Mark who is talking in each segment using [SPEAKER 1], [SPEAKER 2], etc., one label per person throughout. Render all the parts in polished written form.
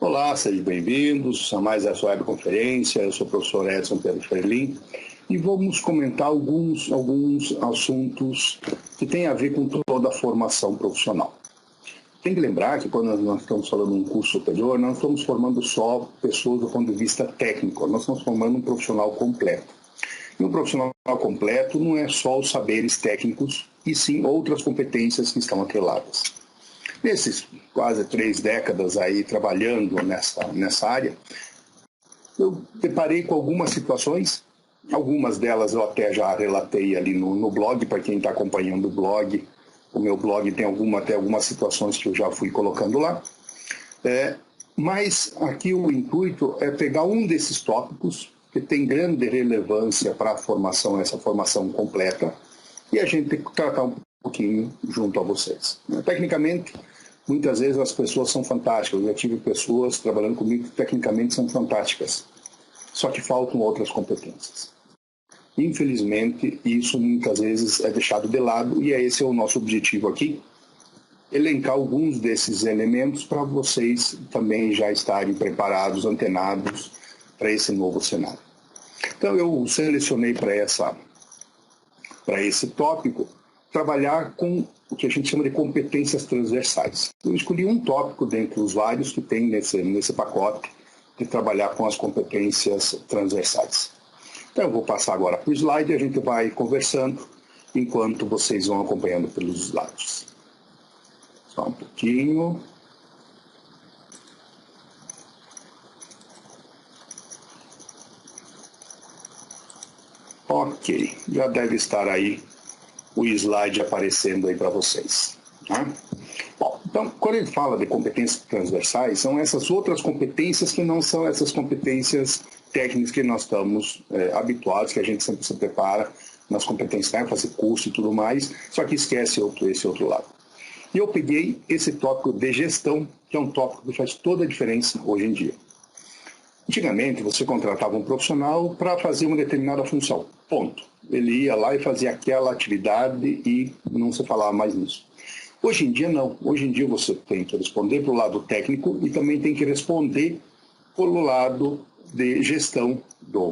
[SPEAKER 1] Olá, sejam bem-vindos a mais essa webconferência. Eu sou o professor Edson Pedro Ferlin e vamos comentar alguns assuntos que têm a ver com toda a formação profissional. Tem que lembrar que quando nós estamos falando de um curso superior, não estamos formando só pessoas do ponto de vista técnico, nós estamos formando um profissional completo. E um profissional completo não é só os saberes técnicos, e sim outras competências que estão atreladas. Nesses quase 3 décadas aí trabalhando nessa área, eu deparei com algumas situações, algumas delas eu até já relatei ali no blog, para quem está acompanhando o blog. O meu blog tem até algumas situações que eu já fui colocando lá. Mas aqui o intuito é pegar um desses tópicos que tem grande relevância para a formação, essa formação completa, e a gente tratar um pouquinho junto a vocês. Tecnicamente, muitas vezes as pessoas são fantásticas. Eu já tive pessoas trabalhando comigo que tecnicamente são fantásticas, só que faltam outras competências. Infelizmente, isso muitas vezes é deixado de lado e esse é o nosso objetivo aqui, elencar alguns desses elementos para vocês também já estarem preparados, antenados para esse novo cenário. Então, eu selecionei para esse tópico trabalhar com o que a gente chama de competências transversais. Eu escolhi um tópico dentre os vários que tem nesse pacote de trabalhar com as competências transversais. Então, eu vou passar agora para o slide e a gente vai conversando enquanto vocês vão acompanhando pelos slides. Só um pouquinho. Ok, já deve estar aí o slide aparecendo aí para vocês. Tá? Bom, então, quando a gente fala de competências transversais, são essas outras competências que não são essas competências técnicas que nós estamos habituados, que a gente sempre se prepara nas competências, né, fazer curso e tudo mais, só que esquece esse outro lado. E eu peguei esse tópico de gestão, que é um tópico que faz toda a diferença hoje em dia. Antigamente, você contratava um profissional para fazer uma determinada função, ponto. Ele ia lá e fazia aquela atividade e não se falava mais nisso. Hoje em dia, não. Hoje em dia, você tem que responder para o lado técnico e também tem que responder pelo lado de gestão,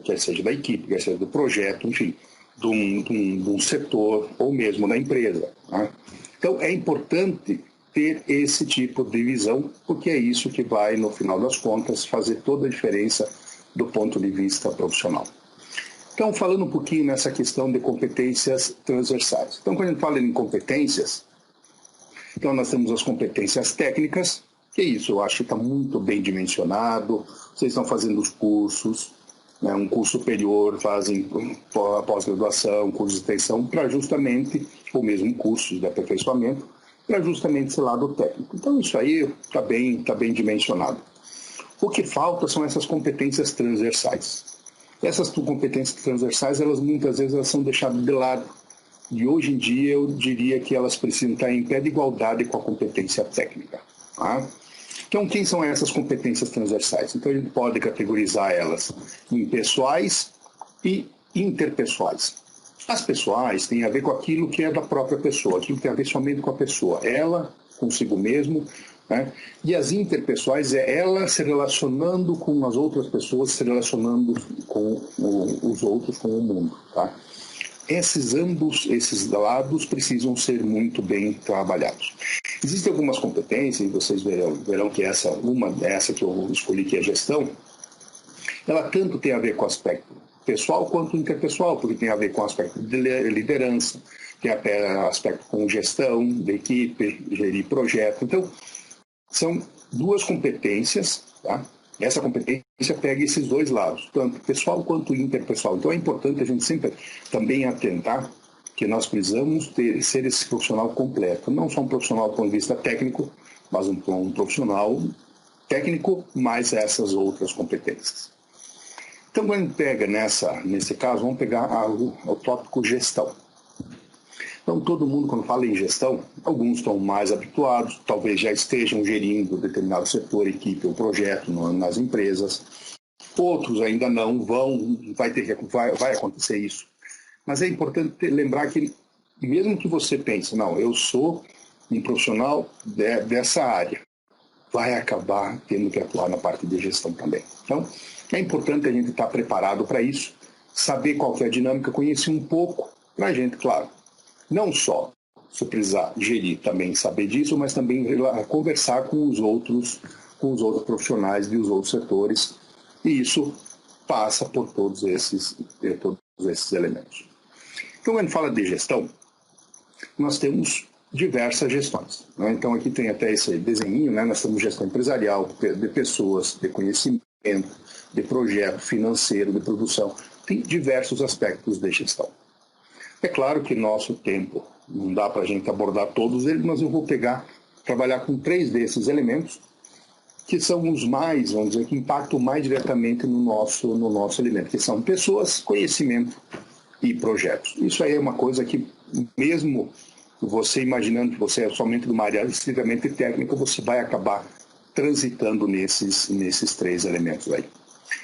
[SPEAKER 1] quer seja da equipe, quer seja do projeto, enfim, de um setor ou mesmo da empresa. Tá? Então, é importante ter esse tipo de visão, porque é isso que vai, no final das contas, fazer toda a diferença do ponto de vista profissional. Então, falando um pouquinho nessa questão de competências transversais. Então, quando a gente fala em competências, então nós temos as competências técnicas, que é isso, eu acho que está muito bem dimensionado, vocês estão fazendo os cursos, né, um curso superior, fazem pós-graduação, curso de extensão, para justamente, ou mesmo cursos de aperfeiçoamento, para justamente esse lado técnico. Então, isso aí está bem dimensionado. O que falta são essas competências transversais. Essas competências transversais, elas muitas vezes elas são deixadas de lado. E hoje em dia, eu diria que elas precisam estar em pé de igualdade com a competência técnica. Tá? Então, quem são essas competências transversais? Então, a gente pode categorizar elas em pessoais e interpessoais. As pessoais têm a ver com aquilo que é da própria pessoa, aquilo que tem a ver somente com a pessoa, ela consigo mesmo, né? E as interpessoais é ela se relacionando com as outras pessoas, se relacionando com os outros, com o mundo. Tá? Esses lados precisam ser muito bem trabalhados. Existem algumas competências, e vocês verão que uma dessa que eu escolhi, que é a gestão, ela tanto tem a ver com o aspecto pessoal quanto interpessoal, porque tem a ver com o aspecto de liderança, tem aspecto com gestão de equipe, gerir projeto. Então, são duas competências, tá? Essa competência pega esses dois lados, tanto pessoal quanto interpessoal. Então, é importante a gente sempre também atentar que nós precisamos ser esse profissional completo, não só um profissional do ponto de vista técnico, mas um profissional técnico mais essas outras competências. Então, quando a gente pega nesse caso, vamos pegar o tópico gestão. Então, todo mundo, quando fala em gestão, alguns estão mais habituados, talvez já estejam gerindo determinado setor, equipe ou projeto nas empresas. Outros ainda não vai acontecer isso. Mas é importante lembrar que, mesmo que você pense, não, eu sou um profissional dessa área, vai acabar tendo que atuar na parte de gestão também. Então, é importante a gente estar preparado para isso, saber qual que é a dinâmica, conhecer um pouco, para a gente, claro, não só se precisar gerir também saber disso, mas também conversar com os outros profissionais dos outros setores, e isso passa por todos esses elementos. Então, quando a gente fala de gestão, nós temos diversas gestões, né? Então, aqui tem até esse desenho, né? Nós temos gestão empresarial, de pessoas, de conhecimento, de projeto financeiro, de produção. Tem diversos aspectos de gestão. É claro que nosso tempo não dá para a gente abordar todos eles, mas eu vou trabalhar com 3 desses elementos, que são os mais, vamos dizer, que impactam mais diretamente no nosso elemento, que são pessoas, conhecimento e projetos. Isso aí é uma coisa que, mesmo você imaginando que você é somente de uma área estritamente técnica, você vai acabar transitando nesses 3 elementos aí.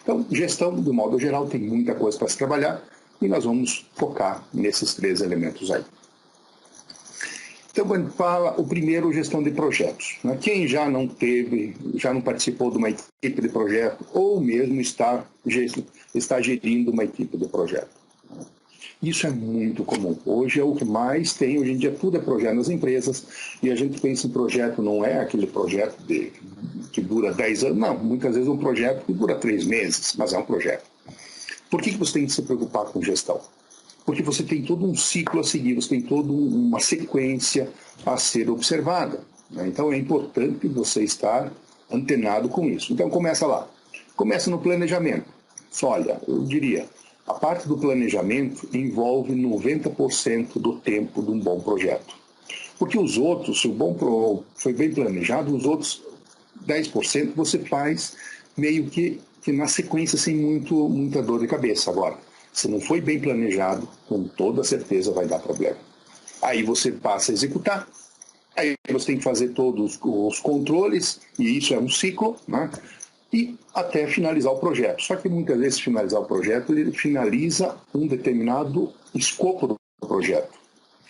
[SPEAKER 1] Então, gestão, do modo geral, tem muita coisa para se trabalhar e nós vamos focar nesses 3 elementos aí. Então, quando fala o primeiro, gestão de projetos, né? Quem já não participou de uma equipe de projeto ou mesmo está gerindo uma equipe de projeto. Isso é muito comum. Hoje é o que mais tem, hoje em dia tudo é projeto nas empresas, e a gente pensa em projeto, não é aquele projeto que dura 10 anos, não, muitas vezes é um projeto que dura 3 meses, mas é um projeto. Por que você tem que se preocupar com gestão? Porque você tem todo um ciclo a seguir, você tem toda uma sequência a ser observada, né? Então é importante você estar antenado com isso. Então começa lá. Começa no planejamento. Só olha, eu diria, a parte do planejamento envolve 90% do tempo de um bom projeto. Porque os outros, se o bom foi bem planejado, os outros 10% você faz meio que na sequência sem muita dor de cabeça. Agora, se não foi bem planejado, com toda certeza vai dar problema. Aí você passa a executar, aí você tem que fazer todos os controles, e isso é um ciclo, né? E até finalizar o projeto. Só que muitas vezes finalizar o projeto, ele finaliza um determinado escopo do projeto.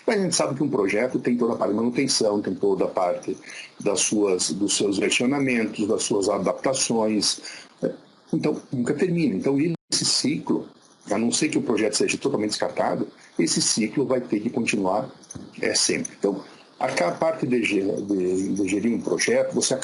[SPEAKER 1] Mas a gente sabe que um projeto tem toda a parte de manutenção, tem toda a parte dos seus versionamentos, das suas adaptações. Então, nunca termina. Então, esse ciclo, a não ser que o projeto seja totalmente descartado, esse ciclo vai ter que continuar sempre. Então, a parte de gerir um projeto, você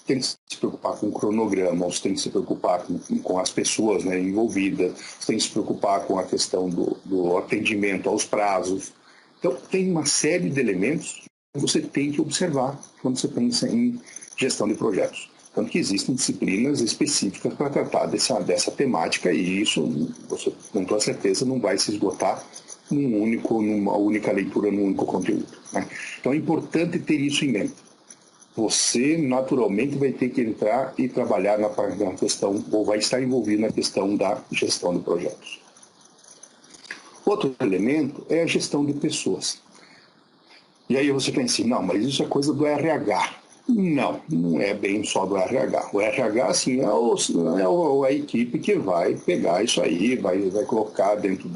[SPEAKER 1] tem que se preocupar com o cronograma, você tem que se preocupar com as pessoas, né, envolvidas, você tem que se preocupar com a questão do atendimento aos prazos. Então, tem uma série de elementos que você tem que observar quando você pensa em gestão de projetos. Tanto que existem disciplinas específicas para tratar dessa temática, e isso, você com toda certeza, não vai se esgotar numa única leitura, num único conteúdo, né? Então, é importante ter isso em mente. Você, naturalmente, vai ter que entrar e trabalhar na questão, ou vai estar envolvido na questão da gestão de projetos. Outro elemento é a gestão de pessoas. E aí você pensa assim, não, mas isso é coisa do RH. Não, não é bem só do RH. O RH, assim, é a equipe que vai pegar isso aí, vai colocar dentro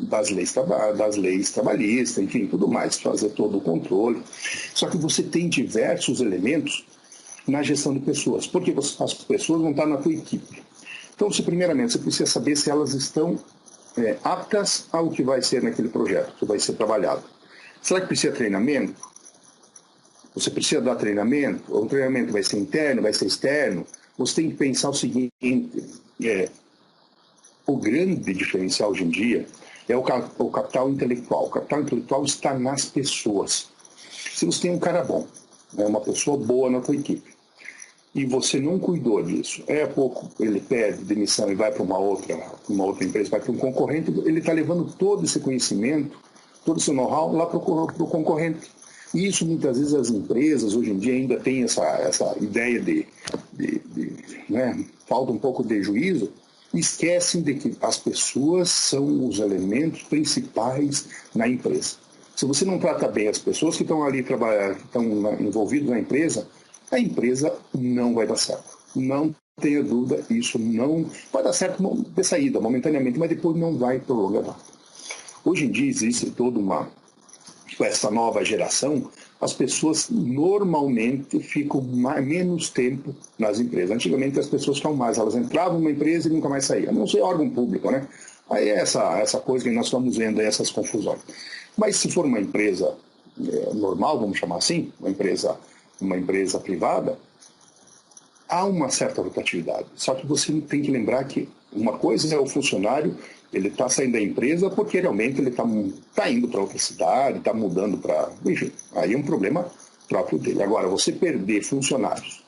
[SPEAKER 1] das leis trabalhistas, enfim, tudo mais, fazer todo o controle. Só que você tem diversos elementos na gestão de pessoas, porque as pessoas vão estar na tua equipe. Então, primeiramente, você precisa saber se elas estão aptas ao que vai ser naquele projeto, que vai ser trabalhado. Será que precisa de treinamento? Você precisa dar treinamento? O treinamento vai ser interno, vai ser externo? Você tem que pensar o seguinte, o grande diferencial hoje em dia é o capital intelectual. O capital intelectual está nas pessoas. Se você tem um cara bom, uma pessoa boa na tua equipe, e você não cuidou disso, pouco ele pede demissão e vai para uma outra empresa, vai para um concorrente, ele está levando todo esse conhecimento, todo esse know-how lá para o concorrente. E isso, muitas vezes, as empresas, hoje em dia, ainda têm essa ideia falta um pouco de juízo, e esquecem de que as pessoas são os elementos principais na empresa. Se você não trata bem as pessoas que estão ali trabalhando, que estão envolvidas na empresa, a empresa não vai dar certo. Não tenha dúvida, isso não vai dar certo de saída, momentaneamente, mas depois não vai prolongar. Hoje em dia existe toda essa nova geração, as pessoas normalmente ficam menos tempo nas empresas. Antigamente as pessoas ficavam mais, elas entravam numa empresa e nunca mais saíam. Não sei, órgão público, né? Aí é essa coisa que nós estamos vendo, essas confusões. Mas se for uma empresa normal, vamos chamar assim, uma empresa privada, há uma certa rotatividade. Só que você tem que lembrar que uma coisa é o funcionário, ele está saindo da empresa porque realmente ele está indo para outra cidade, está mudando para... Enfim, aí é um problema próprio dele. Agora, você perder funcionários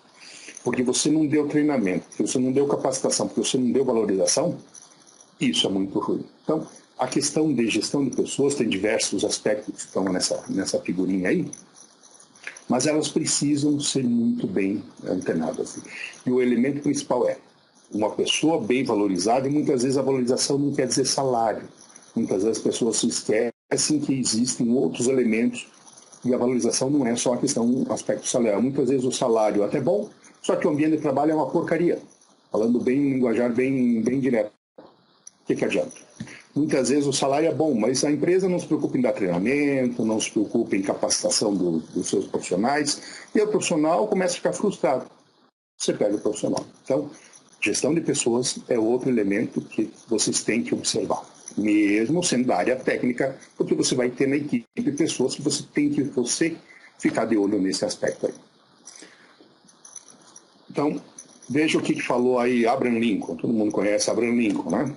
[SPEAKER 1] porque você não deu treinamento, porque você não deu capacitação, porque você não deu valorização, isso é muito ruim. Então, a questão de gestão de pessoas tem diversos aspectos que estão nessa figurinha aí, mas elas precisam ser muito bem antenadas. E o elemento principal é uma pessoa bem valorizada, e muitas vezes a valorização não quer dizer salário. Muitas vezes as pessoas se esquecem que existem outros elementos, e a valorização não é só a questão, um aspecto salarial. Muitas vezes o salário é até bom, só que o ambiente de trabalho é uma porcaria. Falando bem, linguajar bem direto. O que adianta? Muitas vezes o salário é bom, mas a empresa não se preocupa em dar treinamento, não se preocupa em capacitação dos seus profissionais, e o profissional começa a ficar frustrado. Você pega o profissional. Então, gestão de pessoas é outro elemento que vocês têm que observar, mesmo sendo da área técnica, porque você vai ter na equipe pessoas que você tem que ficar de olho nesse aspecto aí. Então, veja o que falou aí Abraham Lincoln. Todo mundo conhece Abraham Lincoln, né?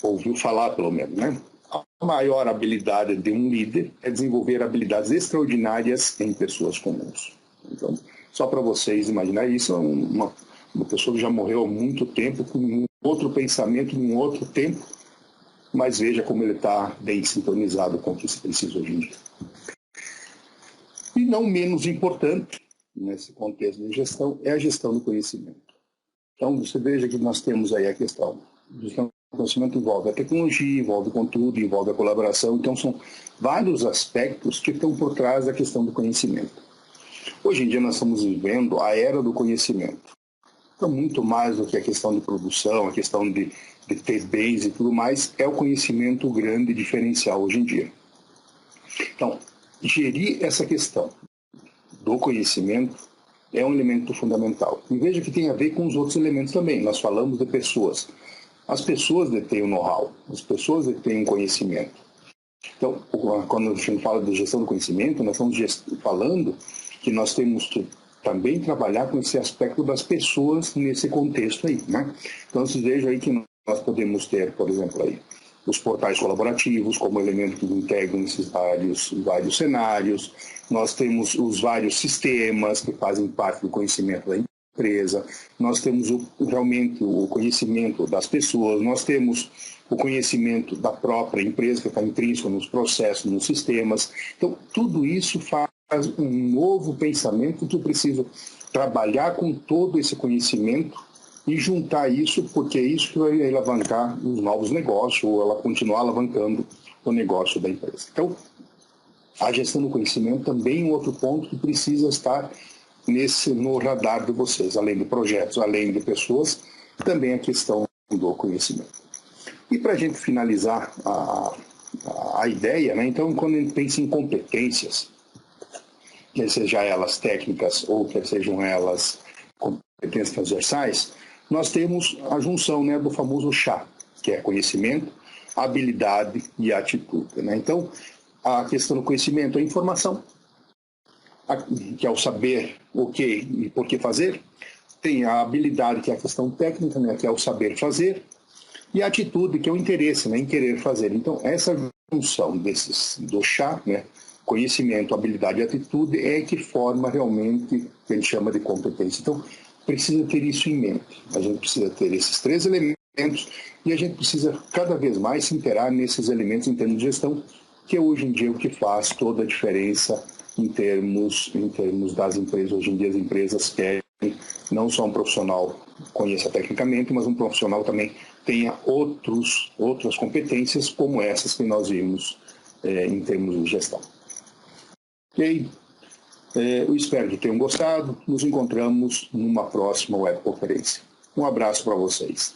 [SPEAKER 1] Ouviu falar, pelo menos, né? A maior habilidade de um líder é desenvolver habilidades extraordinárias em pessoas comuns. Então, só para vocês imaginarem, isso é uma pessoa que já morreu há muito tempo, com um outro pensamento, num outro tempo, mas veja como ele está bem sintonizado com o que se precisa hoje em dia. E não menos importante, nesse contexto de gestão, é a gestão do conhecimento. Então, você veja que nós temos aí a questão de gestão. O conhecimento envolve a tecnologia, envolve o conteúdo, envolve a colaboração. Então, são vários aspectos que estão por trás da questão do conhecimento. Hoje em dia, nós estamos vivendo a era do conhecimento. Então, muito mais do que a questão de produção, a questão de ter bens e tudo mais, é o conhecimento o grande diferencial hoje em dia. Então, gerir essa questão do conhecimento é um elemento fundamental. E veja que tem a ver com os outros elementos também. Nós falamos de pessoas. As pessoas detêm o know-how, as pessoas detêm o conhecimento. Então, quando a gente fala de gestão do conhecimento, nós estamos falando que nós temos que também trabalhar com esse aspecto das pessoas nesse contexto aí, né? Então, vocês vejam aí que nós podemos ter, por exemplo, aí, os portais colaborativos como elemento que integram esses vários cenários. Nós temos os vários sistemas que fazem parte do conhecimento da empresa, nós temos realmente o conhecimento das pessoas, nós temos o conhecimento da própria empresa que está intrínseco nos processos, nos sistemas. Então, tudo isso faz um novo pensamento que eu preciso trabalhar com todo esse conhecimento e juntar isso, porque é isso que vai alavancar os novos negócios, ou ela continuar alavancando o negócio da empresa. Então, a gestão do conhecimento também é um outro ponto que precisa estar no radar de vocês, além de projetos, além de pessoas, também a questão do conhecimento. E para a gente finalizar a ideia, né? Então, quando a gente pensa em competências, quer sejam elas técnicas ou quer sejam elas competências transversais, nós temos a junção, né, do famoso chá, que é conhecimento, habilidade e atitude, né? Então, a questão do conhecimento é informação, que é o saber o que e por que fazer. Tem a habilidade, que é a questão técnica, né, que é o saber fazer, e a atitude, que é o interesse, né, em querer fazer. Então, essa junção do chá, né, conhecimento, habilidade e atitude, é que forma realmente o que a gente chama de competência. Então, precisa ter isso em mente. A gente precisa ter esses três elementos e a gente precisa cada vez mais se inteirar nesses elementos em termos de gestão, que é hoje em dia o que faz toda a diferença em termos das empresas. Hoje em dia as empresas querem não só um profissional conheça tecnicamente, mas um profissional também tenha outras competências como essas que nós vimos em termos de gestão. Ok? Eu espero que tenham gostado. Nos encontramos numa próxima webconferência. Um abraço para vocês.